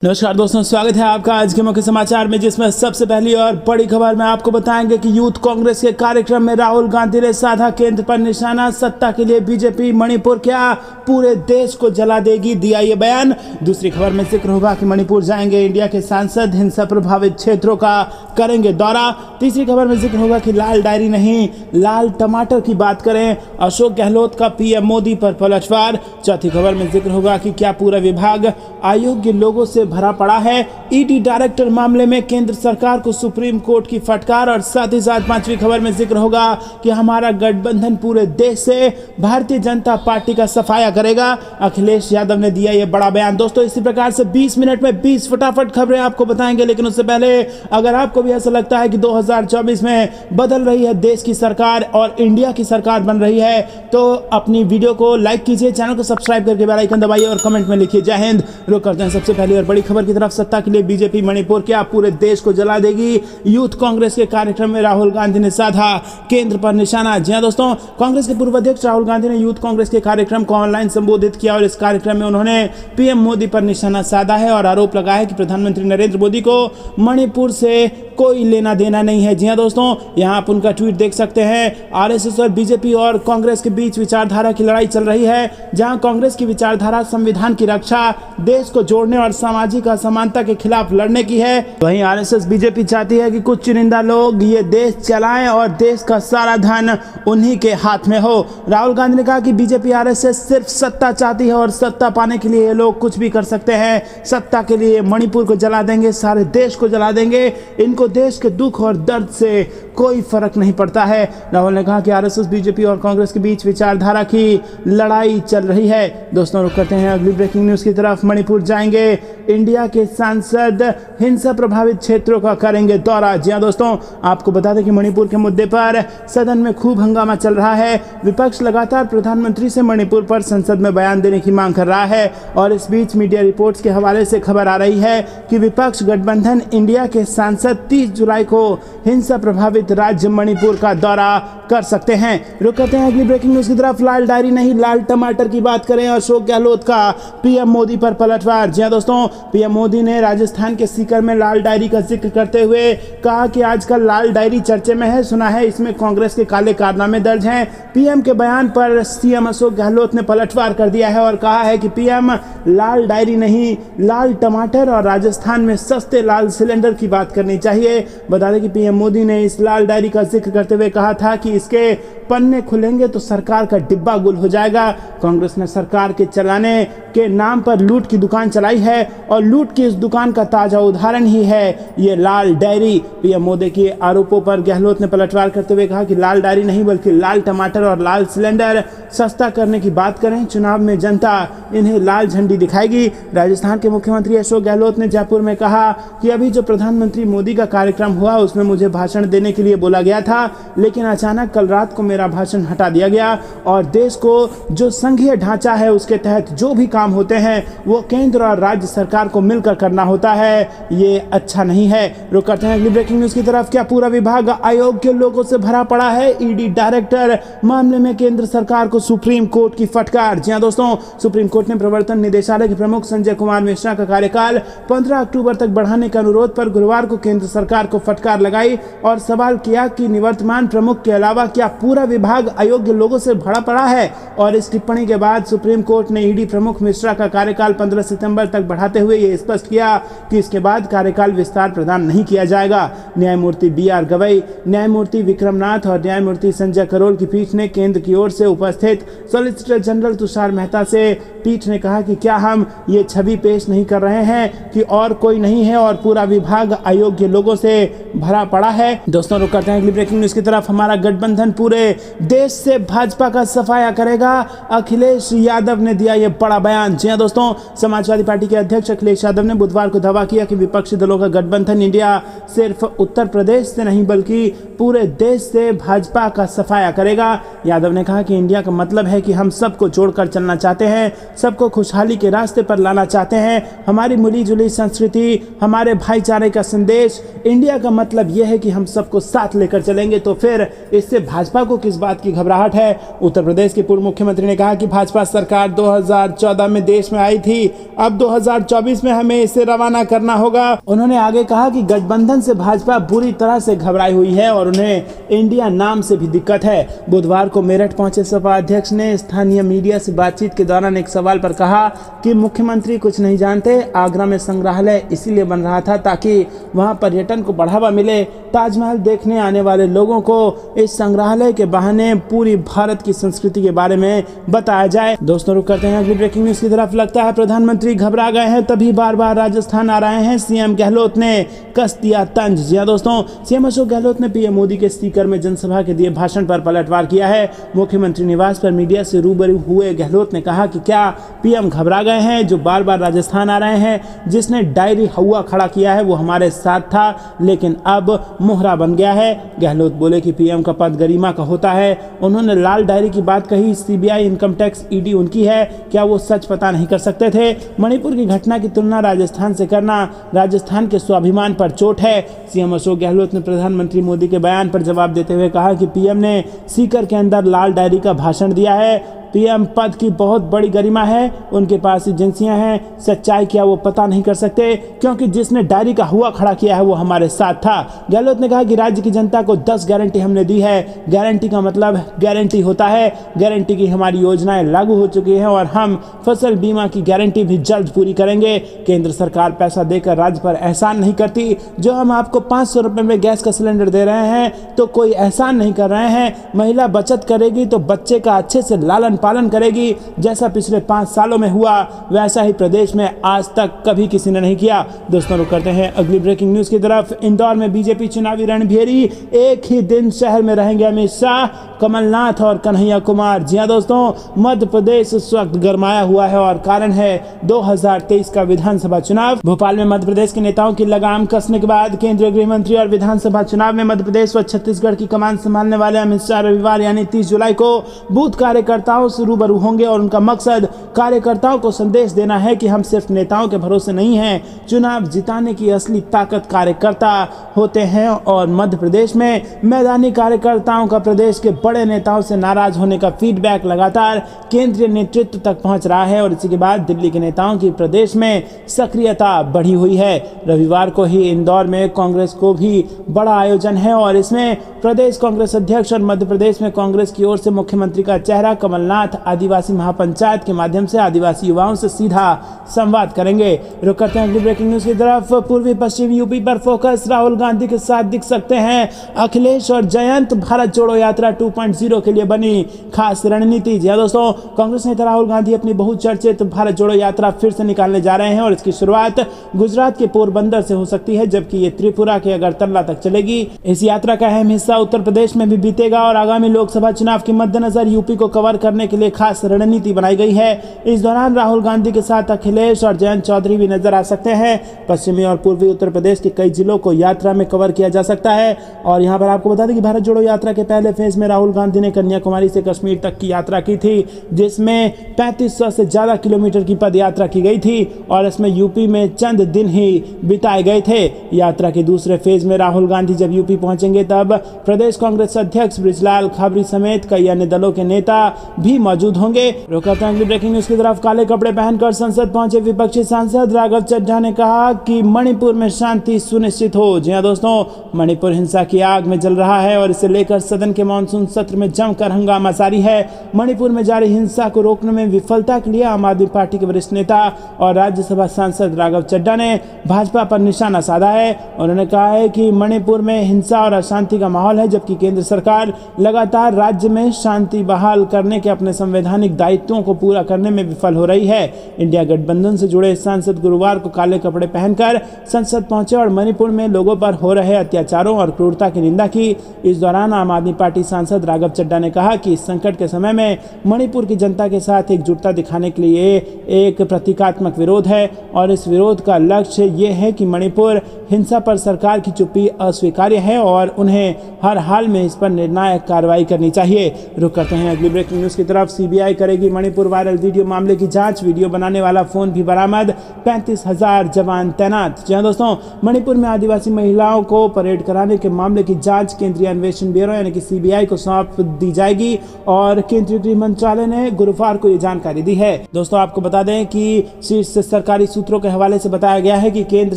नमस्कार दोस्तों, स्वागत है आपका आज के मुख्य समाचार में, जिसमें सबसे पहली और बड़ी खबर में आपको बताएंगे कि यूथ कांग्रेस के कार्यक्रम में राहुल गांधी ने साधा केंद्र पर निशाना। सत्ता के लिए बीजेपी मणिपुर क्या पूरे देश को जला देगी, दिया ये बयान। दूसरी खबर में जिक्र होगा कि मणिपुर जाएंगे इंडिया के सांसद, हिंसा प्रभावित क्षेत्रों का करेंगे दौरा। तीसरी खबर में जिक्र होगा कि लाल डायरी नहीं लाल टमाटर की बात करें, अशोक गहलोत का पीएम मोदी पर पलटवार। चौथी खबर में जिक्र होगा कि क्या पूरा विभाग अयोग्य लोगों से भरा पड़ा है, ईडी डायरेक्टर मामले में केंद्र सरकार को सुप्रीम कोर्ट की फटकार। और साथ ही साथ पांचवी खबर में जिक्र होगा कि हमारा गठबंधन पूरे देश से भारतीय जनता पार्टी का सफाया करेगा, अखिलेश यादव ने दिया यह बड़ा बयान। दोस्तों, इसी प्रकार से 20 मिनट में 20 फटाफट खबरें आपको बताएंगे, लेकिन उससे पहले अगर आपको भी ऐसा लगता है कि 2024 में बदल रही है देश की सरकार और इंडिया की सरकार बन रही है, तो अपनी वीडियो को लाइक कीजिए, चैनल को सब्सक्राइब करके बेल आइकन दबाइए और कमेंट में लिखिए जय हिंद। रुक करते हैं सबसे पहले और बड़ी खबर की तरफ। सत्ता के लिए बीजेपी मणिपुर क्या पूरे देश को जला देगी, यूथ कांग्रेस के कार्यक्रम में राहुल गांधी ने साधा केंद्र पर निशाना। जी हां दोस्तों, कांग्रेस के पूर्व अध्यक्ष राहुल गांधी ने यूथ कांग्रेस के कार्यक्रम को ऑनलाइन संबोधित किया और इस कार्यक्रम में उन्होंने पीएम मोदी पर निशाना साधा है और आरोप लगाया है कि प्रधानमंत्री नरेंद्र मोदी को मणिपुर से कोई लेना देना नहीं है। जी हां दोस्तों, यहां आप उनका ट्वीट देख सकते हैं। आरएसएस और बीजेपी और कांग्रेस के बीच विचारधारा की लड़ाई चल रही है, जहां कांग्रेस की विचारधारा संविधान की रक्षा, देश को जोड़ने और सामाजिक असमानता के खिलाफ लड़ने की है। वहीं आरएसएस बीजेपी चाहती है कि कुछ चुनिंदा लोग ये देश चलाएं और देश का सारा धन उन्हीं के हाथ में हो। राहुल गांधी ने कहा कि बीजेपी आरएसएस सिर्फ सत्ता चाहती है और सत्ता पाने के लिए ये लोग कुछ भी कर सकते हैं। सत्ता के लिए मणिपुर को जला देंगे, सारे देश को जला देंगे, इनको देश के दुख और दर्द से कोई फर्क नहीं पड़ता है। राहुल ने कहा कि आरएसएस बीजेपी और कांग्रेस के बीच विचारधारा की लड़ाई चल रही है। दोस्तों, रुक करते हैं अगली ब्रेकिंग न्यूज की तरफ। मणिपुर जाएंगे इंडिया के सांसद, हिंसा प्रभावित क्षेत्रों का करेंगे दौरा। जी हां दोस्तों, आपको बता दें कि मणिपुर के मुद्दे पर सदन में खूब हंगामा चल रहा है। विपक्ष लगातार प्रधानमंत्री से मणिपुर पर संसद में बयान देने की मांग कर रहा है और इस बीच मीडिया रिपोर्ट्स के हवाले से खबर आ रही है कि विपक्ष गठबंधन इंडिया के सांसद 30 जुलाई को हिंसा प्रभावित राज्य मणिपुर का दौरा कर सकते हैं। रुक करते हैं अगली ब्रेकिंग न्यूज की तरफ। लाल डायरी नहीं लाल टमाटर की बात करें, अशोक गहलोत का पीएम मोदी पर पलटवार। जी हां दोस्तों, पीएम मोदी ने राजस्थान के सीकर में लाल डायरी का जिक्र करते हुए कहा कि आजकल लाल डायरी चर्चे में है, सुना है इसमें कांग्रेस के काले कारनामे दर्ज हैं। पीएम के बयान पर सीएम अशोक गहलोत ने पलटवार कर दिया है और कहा है कि पीएम लाल डायरी नहीं लाल टमाटर और राजस्थान में सस्ते लाल सिलेंडर की बात करनी चाहिए। बता दें कि पीएम मोदी ने इस लाल डायरी का जिक्र करते हुए कहा था कि इसके पन्ने खुलेंगे तो सरकार का डिब्बा गुल हो जाएगा। कांग्रेस ने सरकार के चलाने के नाम पर लूट की दुकान चलाई है और लूट की इस दुकान का ताजा उदाहरण ही है ये लाल डायरी। पीएम मोदी के आरोपों पर गहलोत ने पलटवार करते हुए कहा कि लाल डायरी नहीं बल्कि लाल टमाटर और लाल सिलेंडर सस्ता करने की बात करें, चुनाव में जनता इन्हें लाल झंडी दिखाएगी। राजस्थान के मुख्यमंत्री अशोक गहलोत ने जयपुर में कहा कि अभी जो प्रधानमंत्री मोदी का कार्यक्रम हुआ उसमें मुझे भाषण देने के लिए बोला गया था, लेकिन अचानक कल रात को मेरा भाषण हटा दिया गया और देश को जो संघीय ढांचा है उसके तहत जो भी काम होते हैं वो केंद्र और राज्य सरकार को मिलकर करना होता है, ये अच्छा नहीं है। रुक करते हैं अगली ब्रेकिंग न्यूज की तरफ। क्या पूरा विभाग अयोग्य लोगों से भरा पड़ा है, ईडी डायरेक्टर मामले में केंद्र सरकार को सुप्रीम कोर्ट की फटकार। जी हां दोस्तों, सुप्रीम कोर्ट ने प्रवर्तन निदेशालय के प्रमुख संजय कुमार मिश्रा का कार्यकाल 15 अक्टूबर तक बढ़ाने के अनुरोध पर गुरुवार को केंद्र सरकार को फटकार लगाई और सवाल किया कि निवर्तमान प्रमुख के अलावा क्या पूरा विभाग अयोग्य लोगों से भरा पड़ा है। और इस टिप्पणी के बाद सुप्रीम कोर्ट ने ईडी प्रमुख मिश्रा का कार्यकाल 15 सितंबर तक बढ़ाते हुए यह स्पष्ट किया कि इसके बाद कार्यकाल विस्तार प्रदान नहीं किया जाएगा। न्यायमूर्ति BR गवई, न्यायमूर्ति विक्रमनाथ और न्यायमूर्ति संजय करोल की पीठ ने केंद्र की ओर से उपस्थित सॉलिसिटर जनरल तुषार मेहता से पीठ ने कहा कि क्या हम ये छवि पेश नहीं कर रहे हैं कि और कोई नहीं है और पूरा विभाग अयोग्य लोगों से भरा पड़ा है। दोस्तों, रुक करते हैं अगली ब्रेकिंग न्यूज की तरफ। हमारा गठबंधन पूरे देश से भाजपा का सफाया करेगा, अखिलेश यादव ने दिया यह बड़ा बयान। जी हां दोस्तों, समाजवादी पार्टी के अध्यक्ष अखिलेश यादव ने बुधवार को दावा किया कि विपक्षी दलों का गठबंधन इंडिया सिर्फ उत्तर प्रदेश से नहीं बल्कि पूरे देश से भाजपा का सफाया करेगा। यादव ने कहा कि इंडिया का मतलब है कि हम सबको जोड़कर चलना चाहते हैं, सबको खुशहाली के रास्ते पर लाना चाहते हैं। हमारी मिली जुली संस्कृति, हमारे भाईचारे का संदेश, इंडिया का मतलब यह है कि हम सबको साथ लेकर चलेंगे। तो फिर इससे भाजपा को किस बात की घबराहट है? उत्तर प्रदेश के पूर्व मुख्यमंत्री ने कहा कि भाजपा सरकार 2014 में देश में आई थी, अब 2024 में हमें इसे रवाना करना होगा। उन्होंने आगे कहा कि गठबंधन से भाजपा बुरी तरह से घबराई हुई है और उन्हें इंडिया नाम से भी दिक्कत है। बुधवार को मेरठ पहुंचे सपा अध्यक्ष ने स्थानीय मीडिया से बातचीत के दौरान एक सवाल पर कहा कि मुख्यमंत्री कुछ नहीं जानते, आगरा में संग्रहालय इसीलिए बन रहा था ताकि वहां पर्यटन को बढ़ावा मिले। ताजमहल देखने आने वाले लोगों को इस संग्रहालय के बहाने पूरी भारत की संस्कृति के बारे में बताया जाए। दोस्तों, रुक करते हैं अगली ब्रेकिंग न्यूज की तरफ। लगता है प्रधानमंत्री घबरा गए हैं, तभी बार बार राजस्थान आ रहे हैं। सीएम गहलोत ने कस दिया तंज। जी हां दोस्तों, सीएम अशोक गहलोत ने पीएम मोदी के सीकर में जनसभा के दिए भाषण पर पलटवार किया है। मुख्यमंत्री निवास पर मीडिया से रूबरू हुए गहलोत ने कहा कि क्या पीएम घबरा गए हैं जो बार बार राजस्थान आ रहे हैं? जिसने डायरी हवा खड़ा किया है वो हमारे साथ था, लेकिन अब मोहरा बन गया है। गहलोत बोले कि पीएम का पद गरिमा का होता है। उन्होंने लाल डायरी की बात कही। सीबीआई, इनकम टैक्स, ईडी उनकी है, क्या वो सच पता नहीं कर सकते थे? मणिपुर की घटना की तुलना राजस्थान से करना राजस्थान के स्वाभिमान पर चोट है। सीएम अशोक गहलोत ने प्रधानमंत्री मोदी के बयान पर जवाब देते हुए कहा कि पीएम ने सीकर के अंदर लाल डायरी का भाषण दिया है। पीएम पद की बहुत बड़ी गरिमा है, उनके पास एजेंसियां हैं, सच्चाई क्या वो पता नहीं कर सकते, क्योंकि जिसने डायरी का हुआ खड़ा किया है वो हमारे साथ था। गहलोत ने कहा कि राज्य की जनता को 10 गारंटी हमने दी है। गारंटी का मतलब गारंटी होता है। गारंटी की हमारी योजनाएं लागू हो चुकी हैं और हम फसल बीमा की गारंटी भी जल्द पूरी करेंगे। केंद्र सरकार पैसा देकर राज्य पर एहसान नहीं करती। जो हम आपको 500 रुपए में गैस का सिलेंडर दे रहे हैं तो कोई एहसान नहीं कर रहे हैं। महिला बचत करेगी तो बच्चे का अच्छे से लालन पालन करेगी। जैसा पिछले 5 सालों में हुआ वैसा ही प्रदेश में आज तक कभी किसी ने नहीं किया। दोस्तों, रुक करते हैं अगली ब्रेकिंग न्यूज की तरफ। इंदौर में बीजेपी चुनावी रणभेरी। एक ही दिन शहर में रहेंगे अमित शाह, कमलनाथ और कन्हैया कुमार। जी हां दोस्तों, मध्य प्रदेश इस वक्त गरमाया हुआ है और कारण है 2023 का विधानसभा चुनाव। भोपाल में मध्य प्रदेश के नेताओं की लगाम कसने के बाद केंद्रीय गृह मंत्री और विधानसभा चुनाव में मध्य प्रदेश व छत्तीसगढ़ की कमान संभालने वाले अमित शाह रविवार यानी 30 जुलाई को बूथ कार्यकर्ताओं से रूबरू होंगे और उनका मकसद कार्यकर्ताओं को संदेश देना है कि हम सिर्फ नेताओं के भरोसे नहीं हैं। चुनाव जिताने की असली ताकत कार्यकर्ता होते हैं और मध्य प्रदेश में मैदानी कार्यकर्ताओं का प्रदेश के बड़े नेताओं से नाराज होने का फीडबैक लगातार केंद्रीय नेतृत्व तक पहुंच रहा है और इसी के बाद दिल्ली के नेताओं की प्रदेश में सक्रियता बढ़ी हुई है। रविवार को ही इंदौर में कांग्रेस को भी बड़ा आयोजन है और इसमें प्रदेश कांग्रेस अध्यक्ष और मध्य प्रदेश में कांग्रेस की ओर से मुख्यमंत्री का चेहरा कमलनाथ आदिवासी महापंचायत के माध्यम से आदिवासी युवाओं से सीधा संवाद करेंगे। रुक करते हैं अगली ब्रेकिंग न्यूज की तरफ। पूर्वी पश्चिम यूपी पर फोकस। राहुल गांधी के साथ दिख सकते हैं अखिलेश और जयंत। भारत जोड़ो यात्रा 2.0 के लिए बनी खास रणनीति। जी हां दोस्तों, कांग्रेस नेता राहुल गांधी अपनी बहुचर्चित भारत जोड़ो यात्रा फिर से निकालने जा रहे हैं और इसकी शुरुआत गुजरात के पोरबंदर से हो सकती है, जबकि ये त्रिपुरा के अगरतला तक चलेगी। इस यात्रा का अहम हिस्सा उत्तर प्रदेश में भी बीतेगा और आगामी लोकसभा चुनाव के मद्देनजर यूपी को कवर करने के लिए खास रणनीति बनाई गई है। इस दौरान राहुल गांधी के साथ अखिलेश और जयंत चौधरी भी नजर आ सकते हैं। पश्चिमी और पूर्वी उत्तर प्रदेश के कई जिलों को यात्रा में कवर किया जा सकता है और यहाँ पर आपको बता दें कि भारत जोड़ो यात्रा के पहले फेज में राहुल गांधी ने कन्याकुमारी से कश्मीर तक की यात्रा की थी, जिसमें 3500 से ज्यादा किलोमीटर की पद यात्रा की गई थी और इसमें यूपी में चंद दिन ही बिताए गए थे। यात्रा के दूसरे फेज में राहुल गांधी जब यूपी पहुंचेंगे तब प्रदेश कांग्रेस अध्यक्ष बृजलाल खाबरी समेत कई अन्य दलों के नेता भी मौजूद होंगे। रोकता अगली ब्रेकिंग न्यूज की तरफ। काले कपड़े पहनकर संसद पहुंचे विपक्षी सांसद राघव चड्ढा ने कहा कि मणिपुर में शांति सुनिश्चित हो। जी हां दोस्तों, मणिपुर हिंसा की आग में जल रहा है और इसे लेकर सदन के मानसून सत्र में जमकर हंगामा जारी है। मणिपुर में जारी हिंसा को रोकने में विफलता के लिए आम आदमी पार्टी के वरिष्ठ नेता और राज्यसभा सांसद राघव चड्ढा ने भाजपा पर निशाना साधा है। उन्होंने कहा है कि मणिपुर में हिंसा और अशांति का माहौल है, जबकि केंद्र सरकार लगातार राज्य में शांति बहाल करने के अपने संवैधानिक दायित्वों को पूरा करने में विफल हो रही है। इंडिया गठबंधन से जुड़े सांसद गुरुवार को काले कपड़े पहनकर संसद पहुंचे और मणिपुर में लोगों पर हो रहे अत्याचारों और क्रूरता की निंदा की। इस दौरान आम आदमी पार्टी सांसद राघव चड्ढा ने कहा कि इस संकट के समय में मणिपुर की जनता के साथ एकजुटता दिखाने के लिए एक प्रतीकात्मक विरोध है और इस विरोध का लक्ष्य ये है कि मणिपुर हिंसा पर सरकार की चुप्पी अस्वीकार्य है और उन्हें हर हाल में इस पर निर्णायक कार्रवाई करनी चाहिए। रुक करते हैं अगली ब्रेकिंग न्यूज की तरफ। तरफ सीबीआई करेगी मणिपुर वायरल वीडियो मामले की जांच, वीडियो बनाने वाला फोन भी बरामद, 35,000 जवान तैनात। जी हां दोस्तों, मणिपुर में आदिवासी महिलाओं को परेड कराने के मामले की जांच केंद्रीय अन्वेषण ब्यूरो यानी कि सीबीआई को सौंप दी जाएगी और केंद्रीय गृह मंत्रालय ने गुरुवार को ये जानकारी दी है। दोस्तों आपको बता दें कि शीर्ष सरकारी सूत्रों के हवाले से बताया गया है कि केंद्र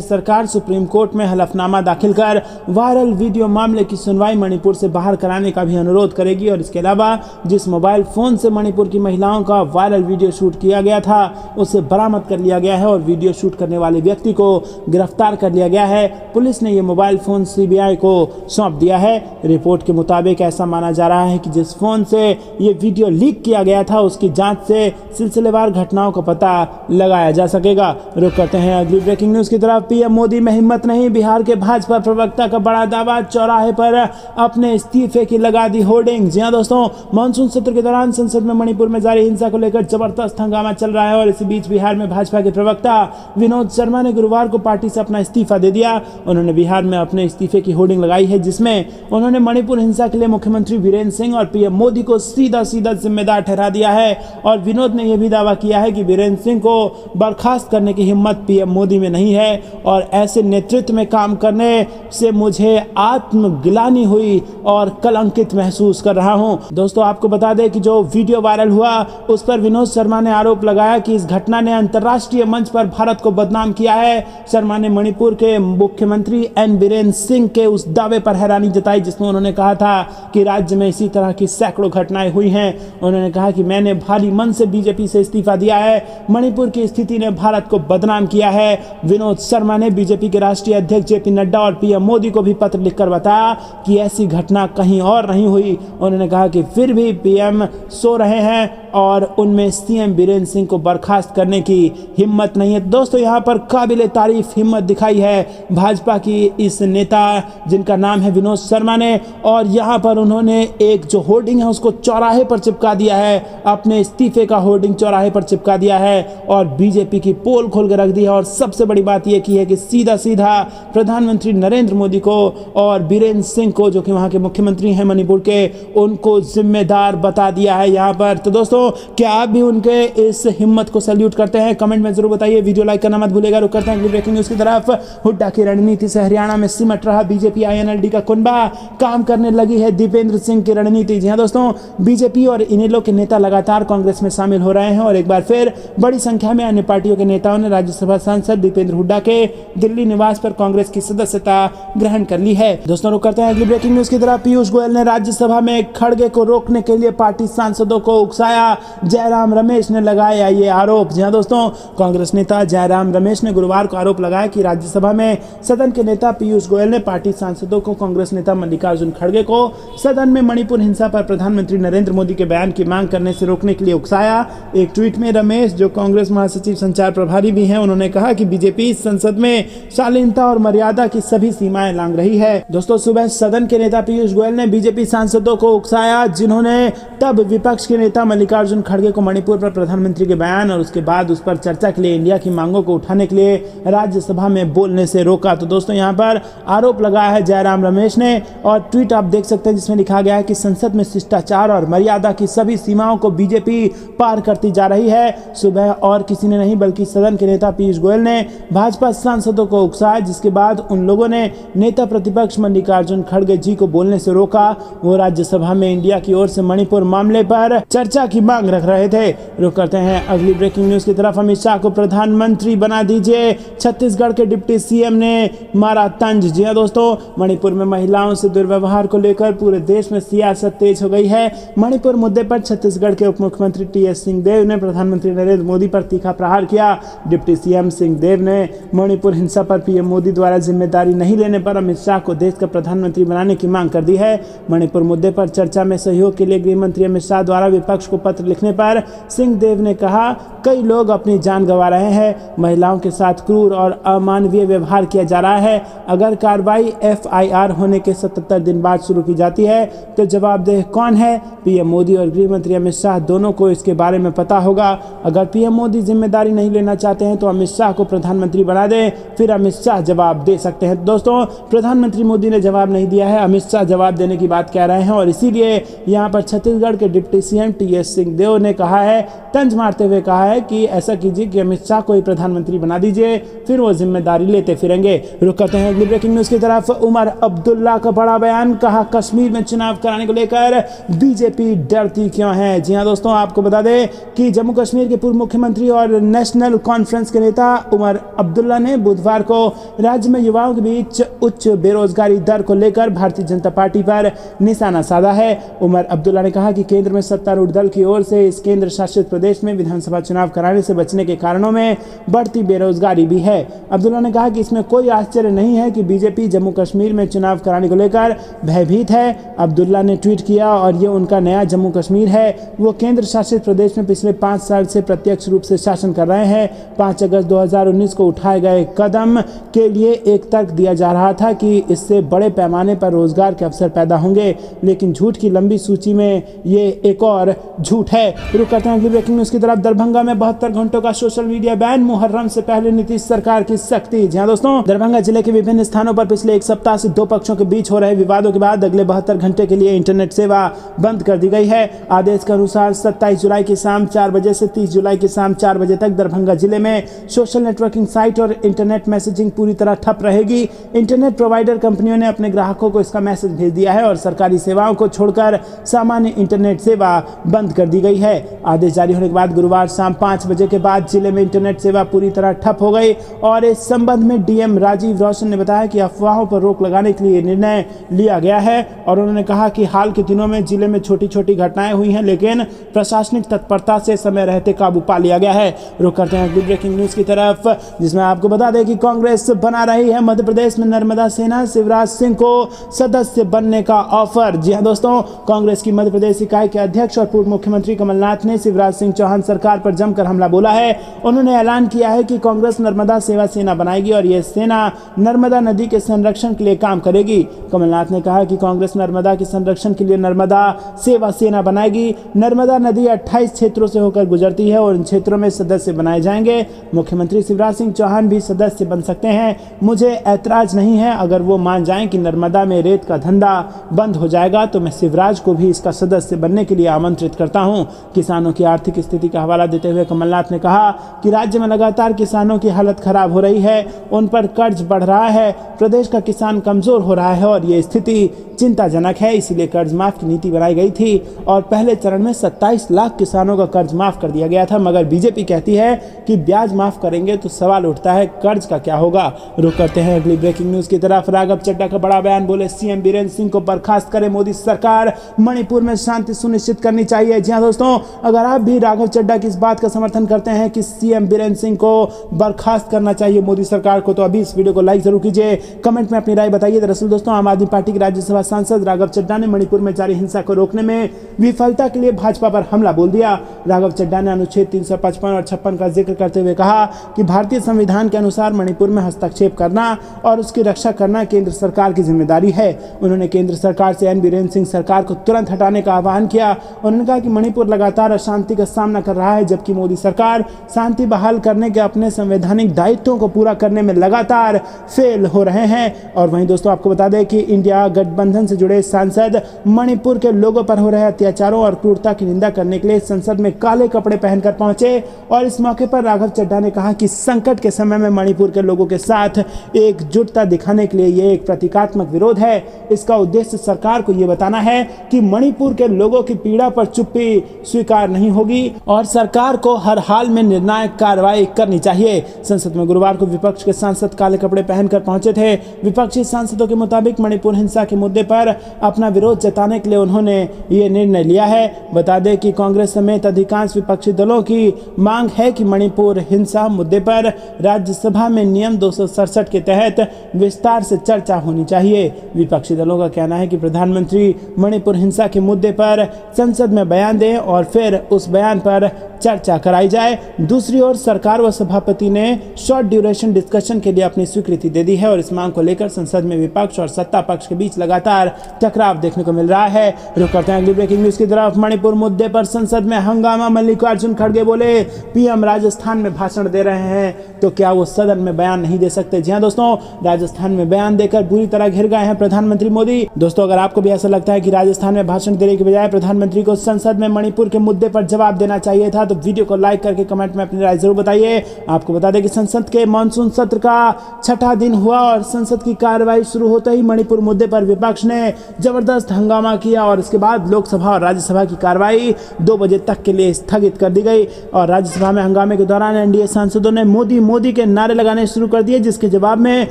सरकार सुप्रीम कोर्ट में हलफनामा दाखिल कर वायरल वीडियो मामले की सुनवाई मणिपुर से बाहर कराने का भी अनुरोध करेगी और इसके अलावा जिस मोबाइल फोन से मणिपुर की महिलाओं का वायरल वीडियो शूट किया गया था उसे बरामद कर लिया गया है और वीडियो शूट करने वाले व्यक्ति को गिरफ्तार कर लिया गया है। पुलिस ने यह मोबाइल फोन सीबीआई को सौंप दिया है। रिपोर्ट के मुताबिक ऐसा माना जा रहा है कि जिस फोन से ये वीडियो लीक किया गया था उसकी जांच से सिलसिलेवार घटनाओं का पता लगाया जा सकेगा। रुक करते हैं अगली ब्रेकिंग न्यूज की तरफ। पीएम मोदी में हिम्मत नहीं, बिहार के भाजपा प्रवक्ता का बड़ा दावा, चौराहे पर अपने इस्तीफे की लगा दी होर्डिंग। जी हां दोस्तों, मानसून सत्र के दौरान संसद में मणिपुर में जारी हिंसा को लेकर जबरदस्त हंगामा चल रहा है और इसी बीच बिहार में भाजपा के प्रवक्ता विनोद शर्मा ने गुरुवार को पार्टी से अपना इस्तीफा दे दिया। उन्होंने बिहार में अपने इस्तीफे की होर्डिंग लगाई है जिसमें उन्होंने मणिपुर हिंसा के लिए मुख्यमंत्री वीरेंद्र सिंह और पीएम मोदी को सीधा जिम्मेदार ठहरा दिया है और विनोद ने यह भी दावा किया है कि वीरेंद्र सिंह को बर्खास्त करने की हिम्मत पीएम मोदी में नहीं है और ऐसे नेतृत्व में काम करने से मुझे आत्मग्लानि हुई और कलंकित महसूस कर रहा हूं। दोस्तों आपको बता दें कि जो वीडियो वायरल हुआ उस पर विनोद शर्मा ने आरोप लगाया कि इस घटना ने अंतर्राष्ट्रीय मंच पर भारत को बदनाम किया है। शर्मा ने मणिपुर के मुख्यमंत्री एन बीरेन सिंह के उस दावे पर हैरानी जताई जिसमें उन्होंने कहा था कि राज्य में इसी तरह की सैकड़ों घटनाएं हुई हैं। उन्होंने कहा कि मैंने भारी मन से बीजेपी से इस्तीफा दिया है, मणिपुर की स्थिति ने भारत को बदनाम किया है। विनोद शर्मा ने बीजेपी के राष्ट्रीय अध्यक्ष जेपी नड्डा और पीएम मोदी को भी पत्र लिखकर बताया कि ऐसी घटना कहीं और नहीं हुई। उन्होंने कहा कि फिर भी पीएम सो रहे हैं और उनमें सीएम बीरेन सिंह को बर्खास्त करने की हिम्मत नहीं है। दोस्तों यहाँ पर काबिले तारीफ हिम्मत दिखाई है भाजपा की इस नेता जिनका नाम है विनोद शर्मा ने और यहाँ पर उन्होंने एक जो होर्डिंग है उसको चौराहे पर चिपका दिया है, अपने इस्तीफे का होर्डिंग चौराहे पर चिपका दिया है और बीजेपी की पोल खोल कर रख दी है। और सबसे बड़ी बात यह की है कि सीधा प्रधानमंत्री नरेंद्र मोदी को और बीरेन सिंह को जो कि वहाँ के मुख्यमंत्री हैं मणिपुर के, उनको जिम्मेदार बता दिया है यहाँ पर। तो दोस्तों क्या आप भी उनके इस हिम्मत को सैल्यूट करते हैं? कमेंट में जरूर बताइए, वीडियो लाइक करना मत भूलिएगा। रुक करते हैं अगली ब्रेकिंग न्यूज की तरफ। हुड्डा की रणनीति से हरियाणा में सिमट रहा बीजेपी आईएनएलडी का कुनबा, काम करने लगी है दीपेंद्र सिंह की रणनीति। जी हां दोस्तों, बीजेपी और इनेलो के नेता लगातार कांग्रेस में शामिल हो रहे हैं और एक बार फिर बड़ी संख्या में अन्य पार्टियों के नेताओं ने राज्यसभा सांसद दीपेंद्र हुड्डा के दिल्ली निवास पर कांग्रेस की सदस्यता ग्रहण कर ली है। दोस्तों रुक करते हैं अगली ब्रेकिंग न्यूज की तरफ। पीयूष गोयल ने राज्यसभा में खड़गे को रोकने के लिए पार्टी सांसदों को उकसाया, जयराम रमेश ने लगाया ये आरोप। जी हां दोस्तों, कांग्रेस नेता जयराम रमेश ने गुरुवार को आरोप लगाया कि राज्यसभा में सदन के नेता पीयूष गोयल ने पार्टी सांसदों को कांग्रेस नेता मल्लिकार्जुन खड़गे को सदन में मणिपुर हिंसा पर प्रधानमंत्री नरेंद्र मोदी के बयान की मांग करने से रोकने के लिए उकसाया। एक ट्वीट में रमेश, जो कांग्रेस महासचिव संचार प्रभारी भी हैं, उन्होंने कहा कि बीजेपी संसद में शालीनता और मर्यादा की सभी सीमाएं लांघ रही है। दोस्तों सुबह सदन के नेता पीयूष गोयल ने बीजेपी सांसदों को उकसाया जिन्होंने तब विपक्ष के नेता मल्लिकार्जुन खड़गे को मणिपुर पर प्रधानमंत्री के बयान और उसके बाद उस पर चर्चा के लिए इंडिया की मांगों को उठाने के लिए राज्यसभा में बोलने से रोका। तो दोस्तों यहाँ पर आरोप लगाया है जयराम रमेश ने और ट्वीट आप देख सकते हैं जिसमें लिखा गया है कि संसद में शिष्टाचार और मर्यादा की सभी सीमाओं को बीजेपी पार करती जा रही है। सुबह और किसी ने नहीं बल्कि सदन के नेता पीयूष गोयल ने भाजपा सांसदों को उकसाया, जिसके बाद उन लोगों ने नेता प्रतिपक्ष मल्लिकार्जुन खड़गे जी को बोलने से रोका। वो राज्यसभा में इंडिया की ओर से मणिपुर मामले पर चर्चा की मांग रख रहे थे। रुक करते हैं अगली ब्रेकिंग न्यूज की तरफ। अमित शाह को प्रधानमंत्री बना दीजिए, छत्तीसगढ़ के डिप्टी सीएम ने मारा तंज। जी हां दोस्तों, मणिपुर में महिलाओं से दुर्व्यवहार को लेकर पूरे देश में सियासत तेज हो गई है। मणिपुर मुद्दे पर छत्तीसगढ़ के उप मुख्यमंत्री टीएस सिंहदेव ने प्रधानमंत्री नरेंद्र मोदी पर तीखा प्रहार किया। डिप्टी सीएम सिंहदेव ने मणिपुर हिंसा पर पीएम मोदी द्वारा जिम्मेदारी नहीं लेने पर अमित शाह को देश का प्रधानमंत्री बनाने की मांग कर दी है। मणिपुर मुद्दे पर चर्चा में सहयोग के लिए गृह मंत्री अमित शाह द्वारा विपक्ष को पत्र लिखने पर सिंहदेव ने कहा, कई लोग अपनी जान गंवा रहे हैं, महिलाओं के साथ क्रूर और अमानवीय व्यवहार किया जा रहा है। अगर कार्रवाई एफआईआर होने के 77 दिन बाद शुरू की जाती है तो जवाबदेह कौन है? पीएम मोदी और गृह मंत्री अमित शाह दोनों को इसके बारे में पता होगा। अगर पीएम मोदी जिम्मेदारी नहीं लेना चाहते हैं तो अमित शाह को प्रधानमंत्री बना दें, फिर अमित शाह जवाब दे सकते हैं। दोस्तों प्रधानमंत्री मोदी ने जवाब नहीं दिया है, अमित शाह जवाब देने की बात कह रहे हैं और इसीलिए यहाँ पर छत्तीसगढ़ के डिप्टी सीएम टीएस सिंहदेव ने कहा है, तंज मारते हुए कहा है कि ऐसा कीजिए कि अमित शाह को ही प्रधानमंत्री बना दीजिए, फिर वो जिम्मेदारी लेते फिरेंगे। रुक करते हैं अगली ब्रेकिंग न्यूज की तरफ। उमर अब्दुल्ला का बड़ा बयान, कहा कश्मीर में चुनाव कराने को लेकर बीजेपी डरती क्यों है। जी हां दोस्तों, आपको बता दें कि जम्मू कश्मीर के पूर्व मुख्यमंत्री और नेशनल कॉन्फ्रेंस के नेता उमर अब्दुल्ला ने बुधवार को राज्य में युवाओं के बीच उच्च बेरोजगारी दर को लेकर भारतीय जनता पार्टी पर निशाना साधा है। उमर अब्दुल्ला ने कहा कि केंद्र में सत्तारूढ़ दल की ओर से इस केंद्र शासित प्रदेश में विधानसभा चुनाव कराने से बचने के कारणों में बढ़ती बेरोजगारी भी है। अब्दुल्ला ने कहा कि इसमें कोई आश्चर्य नहीं है कि बीजेपी जम्मू कश्मीर में चुनाव कराने को लेकर भयभीत है। अब्दुल्ला ने ट्वीट किया, और ये उनका नया जम्मू कश्मीर है। वो केंद्र शासित प्रदेश में पिछले 5 साल से प्रत्यक्ष रूप से शासन कर रहे हैं। 5 अगस्त 2019 को उठाए गए कदम के लिए एक तर्क दिया जा रहा था कि इससे बड़े पैमाने पर रोजगार के अवसर पैदा होंगे, लेकिन झूठ की लंबी सूची में ये एक और झूठ है। रुक करते हैं अगली ब्रेकिंग न्यूज की तरफ। दरभंगा में 72 घंटों का सोशल मीडिया बैन, मुहर्रम से पहले नीतीश सरकार की सख्ती। जी हां दोस्तों, दरभंगा जिले के विभिन्न स्थानों पर पिछले एक सप्ताह से दो पक्षों के बीच हो रहे विवादों के बाद अगले 72 घंटे के लिए इंटरनेट सेवा बंद कर दी गई है। आदेश के अनुसार 27 जुलाई की शाम 4 बजे से 30 जुलाई की शाम 4 बजे तक दरभंगा जिले में सोशल नेटवर्किंग साइट और इंटरनेट मैसेजिंग पूरी तरह ठप रहेगी। इंटरनेट प्रोवाइडर कंपनियों ने अपने ग्राहकों को इसका मैसेज भेज दिया है और सरकारी सेवाओं को छोड़कर सामान्य इंटरनेट सेवा बंद कर दी गई है। आदेश जारी होने के बाद गुरुवार शाम 5 बजे के बाद जिले में इंटरनेट सेवा पूरी तरह ठप हो गई। और इस संबंध में डीएम राजीव रोशन ने बताया कि अफवाहों पर रोक लगाने के लिए निर्णय लिया गया है। और उन्होंने कहा कि हाल के दिनों में जिले में छोटी छोटी घटनाएं हुई हैं, लेकिन प्रशासनिक तत्परता से समय रहते काबू पा लिया गया है। रुक करते हैं अगली ब्रेकिंग न्यूज की तरफ, जिसमें आपको बता दें कि कांग्रेस बना रही है मध्य प्रदेश में नर्मदा सेना, शिवराज सिंह को सदस्य बनने का ऑफर। जी हां दोस्तों, कांग्रेस की मध्य प्रदेश इकाई के अध्यक्ष और पूर्व मुख्यमंत्री कमलनाथ ने शिवराज सिंह चौहान सरकार पर जमकर हमला बोला है। उन्होंने ऐलान किया है कि कांग्रेस नर्मदा सेवा सेना बनाएगी और यह सेना नर्मदा नदी के संरक्षण के लिए काम करेगी। कमलनाथ ने कहा कि कांग्रेस नर्मदा के संरक्षण के लिए नर्मदा सेवा सेना बनाएगी। नर्मदा नदी 28 क्षेत्रों से होकर गुजरती है और इन क्षेत्रों में सदस्य बनाए जाएंगे। मुख्यमंत्री शिवराज सिंह चौहान भी सदस्य बन सकते हैं। मुझे ऐतराज नहीं है, अगर वो मान जाएं कि नर्मदा में रेत का धंधा बंद हो जाएगा तो मैं शिवराज को भी इसका सदस्य बनने के लिए आमंत्रित करता हूं। किसानों की आर्थिक स्थिति का हवाला देते हुए कमलनाथ ने कहा कि राज्य में लगातार किसानों की हालत खराब हो रही है, उन पर कर्ज बढ़ रहा है, प्रदेश का किसान कमजोर हो रहा है और ये स्थिति चिंताजनक है। इसीलिए कर्ज माफ की नीति बनाई गई थी और पहले चरण में 27 लाख किसानों का कर्ज माफ कर दिया गया था। मगर बीजेपी कहती है कि ब्याज माफ करेंगे तो सवाल उठता है कर्ज का क्या होगा। रुक करते हैं अगली ब्रेकिंग न्यूज की तरफ। राघव चड्ढा का बड़ा बयान, बोले सीएम बीरेंद्र सिंह को बर्खास्त करे मोदी सरकार, मणिपुर में शांति सुनिश्चित करनी चाहिए। जी हां दोस्तों, अगर आप भी राघव चड्ढा की इस बात का समर्थन करते हैं कि सीएम बीरेंद्र सिंह को बर्खास्त करना चाहिए मोदी सरकार को, तो अभी इस वीडियो को लाइक जरूर कीजिए, कमेंट में अपनी राय बताइए। दरअसल दोस्तों, आम आदमी पार्टी के राज्यसभा सांसद राघव चड्ढा ने मणिपुर में जारी हिंसा को रोकने में विफलता के लिए भाजपा पर हमला बोल दिया। राघव चड्ढा ने अनुच्छेद 355 और 56 का जिक्र करते हुए कहा कि भारतीय संविधान के अनुसार मणिपुर में हस्तक्षेप करना और उसकी रक्षा करना केंद्र सरकार की जिम्मेदारी है। उन्होंने केंद्र सरकार से एन बीरेंद्र सिंह सरकार को तुरंत हटाने का आह्वान किया। उन्होंने कहा कि मणिपुर लगातार अशांति का सामना कर रहा है, जबकि मोदी सरकार शांति बहाल करने के अपने संवैधानिक दायित्वों को पूरा करने में लगातार फेल हो रहे हैं। और वहीं दोस्तों, आपको बता दें कि इंडिया गठबंधन से जुड़े सांसद मणिपुर के लोगों पर हो रहे अत्याचारों और क्रूरता की निंदा करने के लिए संसद में काले कपड़े पहनकर पहुंचे। और इस मौके पर राघव चड्ढा ने कहा कि संकट के समय में मणिपुर के लोगों के साथ एकजुटता दिखाने के लिए यह एक प्रतीकात्मक विरोध है। इसका उद्देश्य सरकार को यह बताना है कि मणिपुर के लोगों की पीड़ा पर चुप्पी स्वीकार नहीं होगी और सरकार को हर हाल में निर्णायक कार्रवाई करनी चाहिए। संसद में गुरुवार को विपक्ष के सांसद काले कपड़े पहनकर पहुंचे थे। विपक्षी सांसदों के मुताबिक मणिपुर हिंसा के मुद्दे पर अपना विरोध जताने के लिए उन्होंने ये निर्णय लिया है। बता दें कि कांग्रेस समेत अधिकांश विपक्षी दलों की मांग है कि मणिपुर हिंसा मुद्दे पर राज्यसभा में नियम 267 के तहत विस्तार से चर्चा होनी चाहिए। विपक्षी दलों का कहना है कि प्रधानमंत्री मणिपुर हिंसा के मुद्दे पर संसद में बयान दें और फिर उस बयान पर चर्चा कराई जाए। दूसरी ओर सरकार व सभापति ने शॉर्ट ड्यूरेशन डिस्कशन के लिए अपनी स्वीकृति दे दी है और इस मांग को लेकर संसद में विपक्ष और सत्ता पक्ष के बीच लगातार टकराव देखने को मिल रहा है। रुक करते हैं अगली ब्रेकिंग न्यूज की तरफ। मणिपुर मुद्दे पर संसद में हंगामा, मल्लिकार्जुन खड़गे बोले पीएम राजस्थान में भाषण दे रहे हैं तो क्या वो सदन में बयान नहीं दे सकते। जी हां दोस्तों, राजस्थान में बयान देकर बुरी तरह घिर गए हैं प्रधानमंत्री मोदी। दोस्तों, अगर आपको भी ऐसा लगता है कि राजस्थान में भाषण देने के बजाय प्रधानमंत्री को संसद में मणिपुर के मुद्दे पर जवाब देना चाहिए था। तो वीडियो को लाइक करके कमेंट में अपनी राय जरूर बताइए। आपको बता दें कि संसद के मानसून सत्र का 6वां दिन हुआ और संसद की कार्रवाई शुरू होते ही मणिपुर मुद्दे पर विपक्ष ने जबरदस्त हंगामा किया और इसके बाद लोकसभा और राज्यसभा की कार्रवाई 2 बजे तक के लिए स्थगित कर दी गई। और राज्यसभा में हंगामे के दौरान एनडीए सांसदों ने मोदी मोदी के नारे लगाने शुरू कर दिए, जिसके जवाब में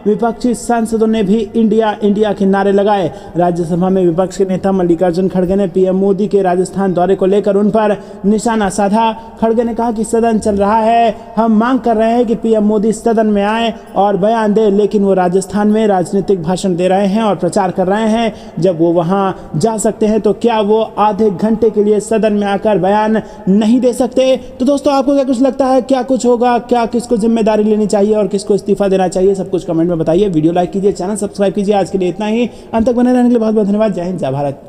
विपक्षी सांसदों ने भी इंडिया इंडिया के नारे लगाए। राज्यसभा में विपक्ष के नेता मल्लिकार्जुन खड़गे ने पीएम मोदी के राजस्थान दौरे को लेकर उन पर निशाना साधा। खड़गे ने कहा कि सदन चल रहा है, हम मांग कर रहे हैं कि पीएम मोदी सदन में आए और बयान दे, लेकिन वो राजस्थान में राजनीतिक भाषण दे रहे हैं और प्रचार कर रहे हैं। जब वो वहां जा सकते हैं तो क्या वो आधे घंटे के लिए सदन में आकर बयान नहीं दे सकते? तो दोस्तों, आपको क्या कुछ लगता है, क्या कुछ होगा, क्या किसको जिम्मेदारी लेनी चाहिए और किसको इस्तीफा देना चाहिए? सब कुछ कमेंट में बताइए। वीडियो लाइक कीजिए, चैनल सब्सक्राइब कीजिए। आज के लिए इतना ही। अंत तक बने रहने के लिए बहुत बहुत धन्यवाद। जय हिंद, जय भारत।